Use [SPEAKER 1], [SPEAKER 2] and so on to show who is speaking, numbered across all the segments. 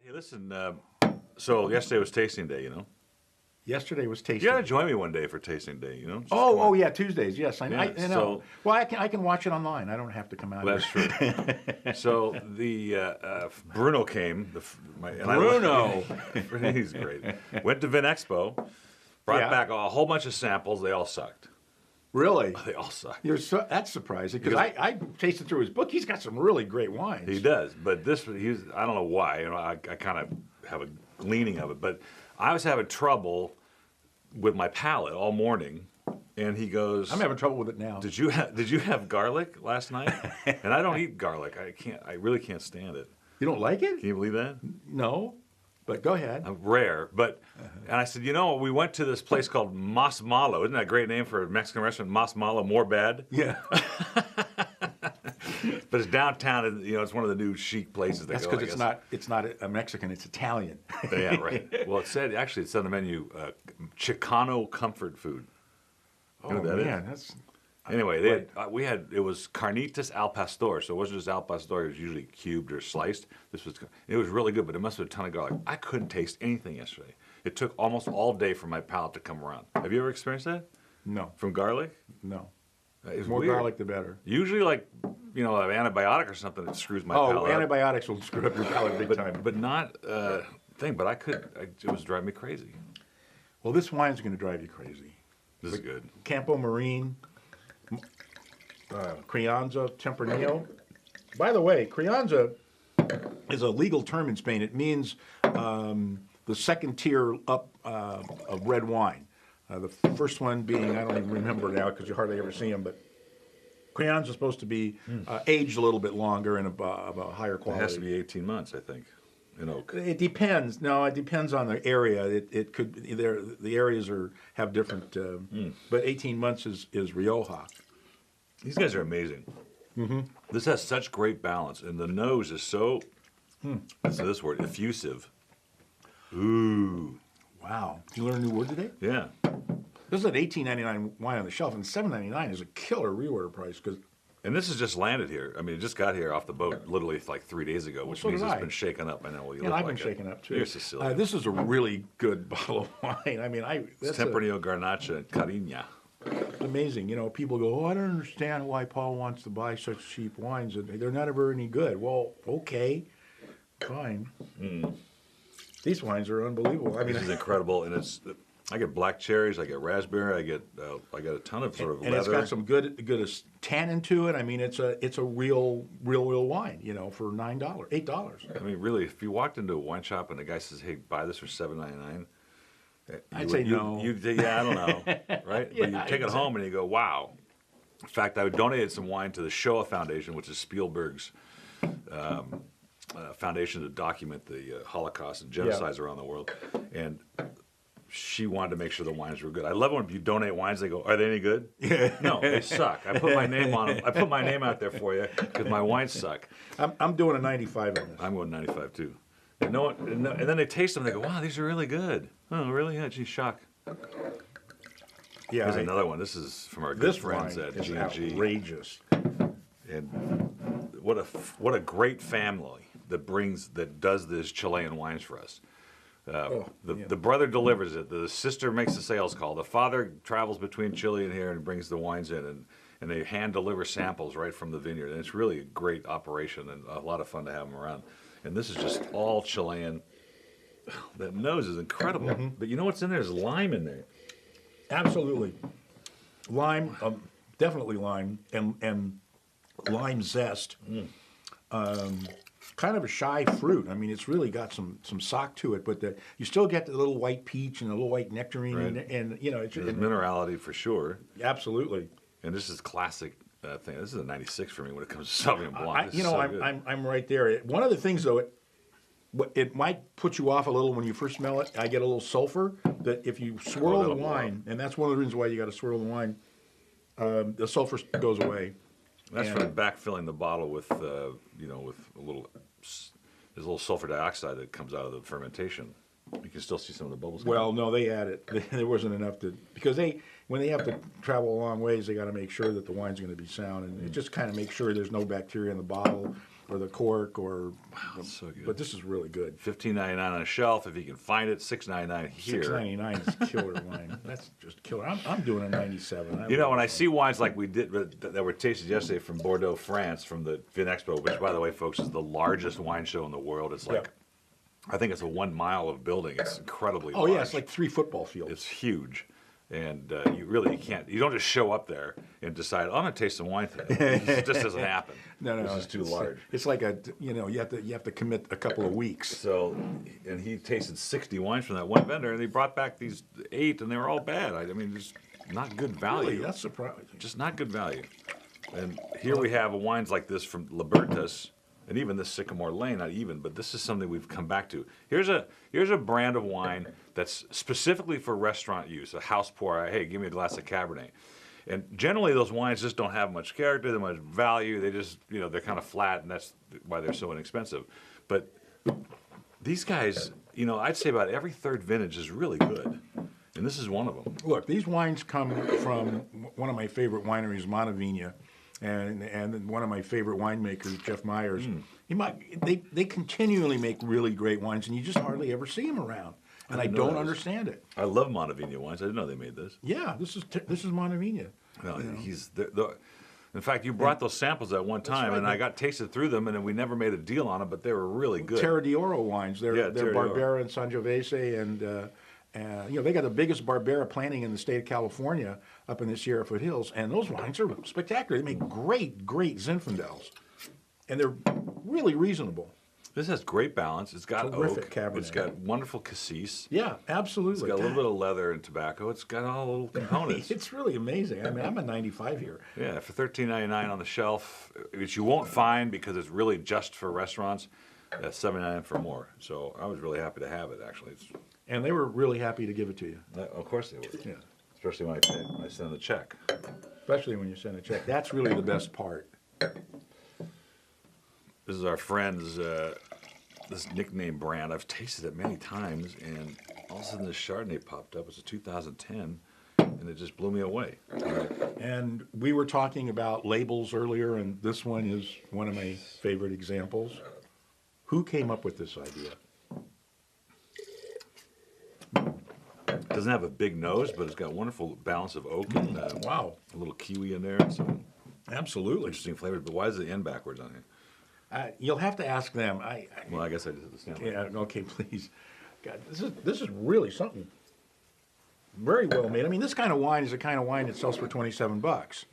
[SPEAKER 1] Hey, listen. So yesterday was tasting day, you know.
[SPEAKER 2] Yesterday was
[SPEAKER 1] You
[SPEAKER 2] tasty.
[SPEAKER 1] gotta join me one day for tasting day, you know. Just come
[SPEAKER 2] Oh,
[SPEAKER 1] on.
[SPEAKER 2] yeah, Tuesdays. Yes, I know.
[SPEAKER 1] so-
[SPEAKER 2] Well, I can watch it online. I don't have to come out
[SPEAKER 1] Well, that's
[SPEAKER 2] here.
[SPEAKER 1] true. So the Bruno came.
[SPEAKER 2] Bruno.
[SPEAKER 1] He's great. Went to Vin Expo, brought
[SPEAKER 2] Yeah.
[SPEAKER 1] back a whole bunch of samples. They all sucked.
[SPEAKER 2] Really?
[SPEAKER 1] They all sucked.
[SPEAKER 2] That's surprising because
[SPEAKER 1] Because-
[SPEAKER 2] I tasted through his book. He's got some really great wines.
[SPEAKER 1] He does, but I don't know why. You know, I kind of have a gleaning of it, but I was having trouble with my palate all morning, and he goes,
[SPEAKER 2] I'm having trouble with it now.
[SPEAKER 1] Did you have garlic last night? And I don't eat garlic. I really can't stand it.
[SPEAKER 2] You don't like it?
[SPEAKER 1] Can you believe that?
[SPEAKER 2] No, but go ahead.
[SPEAKER 1] I'm rare, but and I said, you know, we went to this place called Mas Malo. Isn't that a great name for a Mexican restaurant? Mas Malo, more bad.
[SPEAKER 2] Yeah,
[SPEAKER 1] But it's downtown, and you know, it's one of the new chic places.
[SPEAKER 2] that's
[SPEAKER 1] go,
[SPEAKER 2] because
[SPEAKER 1] I
[SPEAKER 2] it's not a Mexican. It's Italian.
[SPEAKER 1] guess. Yeah, right. Well, it said on the menu, Chicano comfort food.
[SPEAKER 2] Oh
[SPEAKER 1] know what that is?
[SPEAKER 2] man, that's
[SPEAKER 1] Anyway, it was carnitas al pastor, so it wasn't just al pastor. It was usually cubed or sliced. It was really good, but it must have been a ton of garlic. I couldn't taste anything yesterday. It took almost all day for my palate to come around. Have you ever experienced that
[SPEAKER 2] no,
[SPEAKER 1] from garlic?
[SPEAKER 2] no.
[SPEAKER 1] It was
[SPEAKER 2] More
[SPEAKER 1] weird.
[SPEAKER 2] garlic, the better.
[SPEAKER 1] Usually, like an antibiotic or something that screws my
[SPEAKER 2] Oh,
[SPEAKER 1] palate. up.
[SPEAKER 2] antibiotics will screw up your palate big time.
[SPEAKER 1] But not thing. But it was driving me crazy.
[SPEAKER 2] Well, this wine's going to drive you crazy.
[SPEAKER 1] This is good.
[SPEAKER 2] Campo Marine, Crianza Tempranillo. By the way, Crianza is a legal term in Spain. It means the second tier up of red wine. The first one being, I don't even remember now because you hardly ever see them, but Crianza is supposed to be aged a little bit longer and of a higher
[SPEAKER 1] It
[SPEAKER 2] quality.
[SPEAKER 1] has to be 18 months, I think, in oak.
[SPEAKER 2] It depends. No, it depends on the area. It could the areas have different. But 18 months is Rioja.
[SPEAKER 1] These guys are amazing. Mm-hmm. This has such great balance, and the nose is so. That's this word, effusive. Ooh,
[SPEAKER 2] Wow. Did you learn a new word today?
[SPEAKER 1] yeah.
[SPEAKER 2] This is an $18.99 wine on the shelf, and $7.99 is a killer reorder price because
[SPEAKER 1] And this has just landed here. I mean, it just got here off the boat literally like 3 days ago, which
[SPEAKER 2] so
[SPEAKER 1] means
[SPEAKER 2] did
[SPEAKER 1] it's
[SPEAKER 2] I.
[SPEAKER 1] been shaken up. I know. Well, you
[SPEAKER 2] and
[SPEAKER 1] look
[SPEAKER 2] I've
[SPEAKER 1] like
[SPEAKER 2] been shaken up too.
[SPEAKER 1] You're Sicilian.
[SPEAKER 2] This is a really good bottle of wine. I mean,
[SPEAKER 1] It's Tempranillo Garnacha and Carigna.
[SPEAKER 2] amazing. You know, people go, "Oh, I don't understand why Paul wants to buy such cheap wines. They're not ever any good." Well, okay, fine. These wines are unbelievable. I mean,
[SPEAKER 1] This is incredible, and I get black cherries, I get raspberry, I get a ton of sort of
[SPEAKER 2] and
[SPEAKER 1] leather.
[SPEAKER 2] it's got some good tannin to it. I mean, it's a real wine. You know, for $9, $8.
[SPEAKER 1] I mean, really, if you walked into a wine shop and the guy says, "Hey, buy this for $7.99,"
[SPEAKER 2] I'd say no.
[SPEAKER 1] Yeah, I don't know, right?
[SPEAKER 2] Yeah,
[SPEAKER 1] but you take it home and you go, "Wow." In fact, I would donate some wine to the Shoah Foundation, which is Spielberg's foundation to document the Holocaust and genocides around the world, and she wanted to make sure the wines were good. I love when you donate wines. They go, "Are they any good?" Yeah. No, they suck. I put my name on them. I put my name out there for you because my wines suck.
[SPEAKER 2] I'm doing a 95 on this.
[SPEAKER 1] I'm going 95 too. And then they taste them. They go, "Wow, these are really good." Oh, really? Yeah, geez, shock.
[SPEAKER 2] Yeah,
[SPEAKER 1] Here's another one. This is from our good
[SPEAKER 2] this
[SPEAKER 1] friends
[SPEAKER 2] wine
[SPEAKER 1] at
[SPEAKER 2] is
[SPEAKER 1] G&G.
[SPEAKER 2] outrageous.
[SPEAKER 1] And what a great family that does these Chilean wines for us. The brother delivers it. The sister makes the sales call. The father travels between Chile and here and brings the wines in, and they hand deliver samples right from the vineyard. And it's really a great operation and a lot of fun to have them around. And this is just all Chilean. That nose is incredible. But you know what's in there? There's lime in there.
[SPEAKER 2] Absolutely, lime, definitely lime, and lime zest. Kind of a shy fruit. I mean, it's really got some sock to it, but you still get the little white peach and the little white nectarine,
[SPEAKER 1] Right.
[SPEAKER 2] and you know, it's
[SPEAKER 1] There's minerality for sure.
[SPEAKER 2] absolutely.
[SPEAKER 1] And this is classic thing. This is a 96 for me when it comes to Sauvignon Blanc. This is
[SPEAKER 2] You know,
[SPEAKER 1] so good.
[SPEAKER 2] I'm right there. One of the things though, it might put you off a little when you first smell it. I get a little sulfur that if you swirl the
[SPEAKER 1] that'll blow
[SPEAKER 2] wine, and that's one of the reasons why you got to swirl the wine, the sulfur goes away.
[SPEAKER 1] That's
[SPEAKER 2] and-
[SPEAKER 1] from backfilling the bottle with, with a little, there's a little sulfur dioxide that comes out of the fermentation. You can still see some of the bubbles.
[SPEAKER 2] Well, no, they added. There wasn't enough because when they have to travel a long ways, they got to make sure that the wine's going to be sound, and it just kind of makes sure there's no bacteria in the bottle or the cork or.
[SPEAKER 1] So good.
[SPEAKER 2] But this is really good.
[SPEAKER 1] $15.99 on a shelf if you can find it. $6.99 here.
[SPEAKER 2] $6.99 is killer wine. That's just killer. I'm doing a 97.
[SPEAKER 1] You know, when I see wines like we did that were tasted yesterday from Bordeaux, France, from the Vinexpo, which, by the way, folks, is the largest wine show in the world. It's like, I think it's a 1 mile of building. It's incredibly large.
[SPEAKER 2] Oh yeah, it's like 3 football fields.
[SPEAKER 1] It's huge. And you can't, you don't just show up there and decide, oh, I'm going to taste some wine today. It just doesn't happen.
[SPEAKER 2] No,
[SPEAKER 1] It's just too large.
[SPEAKER 2] It's like you have to commit a couple of weeks.
[SPEAKER 1] So, and he tasted 60 wines from that one vendor, and he brought back these 8, and they were all bad. I mean, just not good value.
[SPEAKER 2] Really, that's surprising.
[SPEAKER 1] Just not good value. And here we have wines like this from Libertas, and even this Sycamore Lane, not even, but this is something we've come back to. Here's a brand of wine that's specifically for restaurant use, a house pour. Hey, give me a glass of Cabernet. And generally, those wines just don't have much character, they much value. They just, they're kind of flat, and that's why they're so inexpensive. But these guys, I'd say about every third vintage is really good, and this is one of them.
[SPEAKER 2] Look, these wines come from one of my favorite wineries, Montevina, and one of my favorite winemakers, Jeff Myers. They continually make really great wines, and you just hardly ever see them around. And I don't understand it.
[SPEAKER 1] I love Montevina wines. I didn't know they made this.
[SPEAKER 2] Yeah, this is Montevina.
[SPEAKER 1] No, he's in fact, you brought those samples at one time,
[SPEAKER 2] right.
[SPEAKER 1] and I got tasted through them, and we never made a deal on them, but they were really good.
[SPEAKER 2] Terra d'Oro wines. They're
[SPEAKER 1] Terra d'Oro.
[SPEAKER 2] Barbera and Sangiovese, and they got the biggest Barbera planting in the state of California up in the Sierra foothills, and those wines are spectacular. They make great Zinfandels, and they're really reasonable.
[SPEAKER 1] This has great balance. It's got
[SPEAKER 2] Terrific
[SPEAKER 1] oak.
[SPEAKER 2] Cabernet.
[SPEAKER 1] It's got wonderful cassis.
[SPEAKER 2] Yeah, absolutely.
[SPEAKER 1] It's got a little bit of leather and tobacco. It's got all the little components.
[SPEAKER 2] It's really amazing. I mean, I'm a 95 here.
[SPEAKER 1] Yeah, for $13.99 on the shelf, which you won't find because it's really just for restaurants. That's $7.99 for more. So I was really happy to have it. Actually,
[SPEAKER 2] And they were really happy to give it to you.
[SPEAKER 1] Of course they would.
[SPEAKER 2] Yeah.
[SPEAKER 1] Especially when I send the check.
[SPEAKER 2] Especially when you send a check. That's really the best part.
[SPEAKER 1] This is our friend's this nickname brand. I've tasted it many times, and all of a sudden this Chardonnay popped up. It's a 2010, and it just blew me away.
[SPEAKER 2] And we were talking about labels earlier, and this one is one of my favorite examples. Who came up with this idea?
[SPEAKER 1] It doesn't have a big nose, but it's got a wonderful balance of oak and
[SPEAKER 2] Wow.
[SPEAKER 1] a little kiwi in there and some
[SPEAKER 2] Absolutely.
[SPEAKER 1] interesting flavors. But why is the N backwards on here?
[SPEAKER 2] You'll have to ask them.
[SPEAKER 1] Well, I guess I just understand.
[SPEAKER 2] Yeah, okay, please. God, this is really something very well made. I mean, this kind of wine is the kind of wine that sells for $27,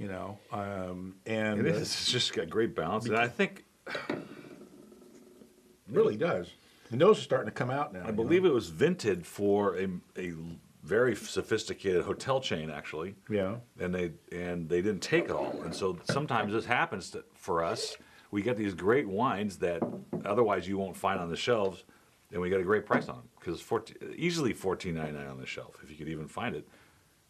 [SPEAKER 2] and
[SPEAKER 1] It is. It's just got great balance, and I think
[SPEAKER 2] really does. The nose is starting to come out now.
[SPEAKER 1] I believe it was vinted for a very sophisticated hotel chain, actually.
[SPEAKER 2] Yeah.
[SPEAKER 1] And they didn't take it all, and so sometimes this happens for us. We get these great wines that otherwise you won't find on the shelves, and we get a great price on them because easily $14.99 on the shelf if you could even find it.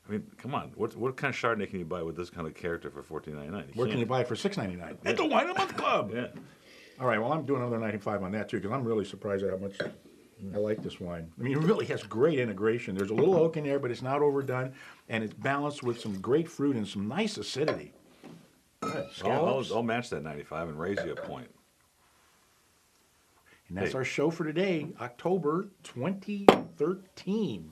[SPEAKER 1] I mean, come on, what kind of Chardonnay can you buy with this kind of character for $14.99?
[SPEAKER 2] Where can you buy it for $6.99? At the Wine a Month Club.
[SPEAKER 1] Yeah.
[SPEAKER 2] All right, well, I'm doing another 95 on that too because I'm really surprised at how much I like this wine. I mean, it really has great integration. There's a little oak in there, but it's not overdone, and it's balanced with some great fruit and some nice acidity.
[SPEAKER 1] I'll match that 95 and raise you a point.
[SPEAKER 2] And that's
[SPEAKER 1] Hey.
[SPEAKER 2] our show for today, October 2013.